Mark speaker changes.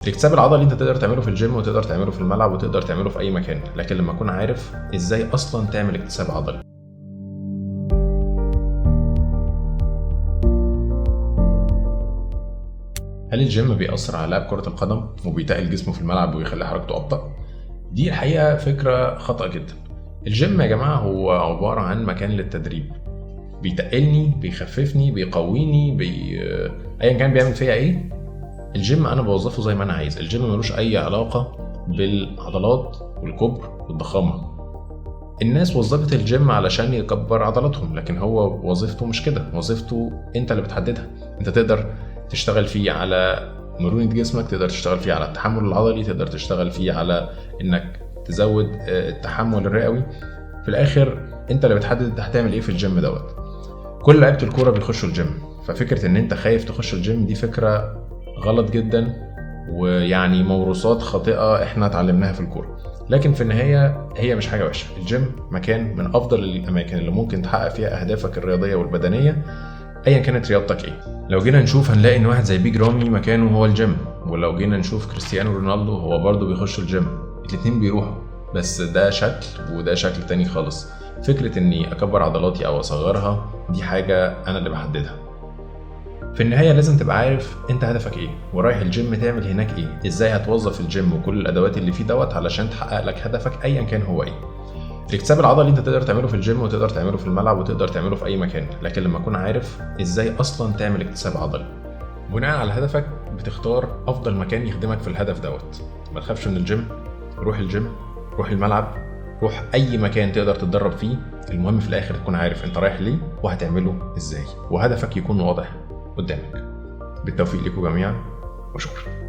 Speaker 1: الاكتساب العضلي انت تقدر تعمله في الجيم وتقدر تعمله في الملعب وتقدر تعمله في اي مكان، لكن لما تكون عارف ازاي اصلا تعمل اكتساب عضلي. هل الجيم بيأثر على لاعب كرة القدم وبيتقل جسمه في الملعب ويخلي حركته أبطأ؟ دي الحقيقة فكرة خطأ جدا. الجيم يا جماعة هو عبارة عن مكان للتدريب، بيتقلني، بيخففني، بيقويني، أيا كان بيعمل فيا ايه. الجيم انا بوظفه زي ما انا عايز. الجيم ملوش اي علاقة بالعضلات والكبر والضخامة. الناس وظفت الجيم علشان يكبر عضلاتهم، لكن هو وظيفته مش كده. وظيفته انت اللي بتحددها. انت تقدر تشتغل فيه على مرونة جسمك، تقدر تشتغل فيه على التحمل العضلي، تقدر تشتغل فيه على انك تزود التحمل الرئوي. في الاخر انت اللي بتحدد انت هتعمل ايه في الجيم دوت. كل لعيبة الكورة بيخشوا الجيم، ففكرة ان انت خايف تخش الجيم دي فكرة غلط جدا، ويعني موروثات خاطئة احنا اتعلمناها في الكورة. لكن في النهاية هي مش حاجة وحشة. الجيم مكان من افضل الاماكن اللي ممكن تحقق فيها اهدافك الرياضية والبدنية ايا كانت رياضتك ايه. لو جينا نشوف هنلاقي ان واحد زي بيج رامي مكانه هو الجيم، ولو جينا نشوف كريستيانو رونالدو هو برضه بيخش الجيم. الاتنين بيروحوا، بس ده شكل وده شكل تاني خالص. فكرة اني اكبر عضلاتي او اصغرها دي حاجة انا اللي بحددها. في النهاية لازم تبقى عارف انت هدفك ايه، ورايح الجيم تعمل هناك ايه، ازاي هتوظف الجيم وكل الادوات اللي فيه دوت علشان تحقق لك هدفك ايا كان هو ايه. الاكتساب العضلي انت تقدر تعمله في الجيم وتقدر تعمله في الملعب وتقدر تعمله في اي مكان، لكن لما تكون عارف ازاي اصلا تعمل اكتساب عضلي بناء على هدفك بتختار افضل مكان يخدمك في الهدف دوت. ما تخافش من الجيم، روح الجيم، روح الملعب، روح اي مكان تقدر تتدرب فيه. المهم في الاخر تكون عارف انت رايح ليه وهتعمله ازاي، وهدفك يكون واضح قدامك. بالتوفيق لكم جميعا وشكرا.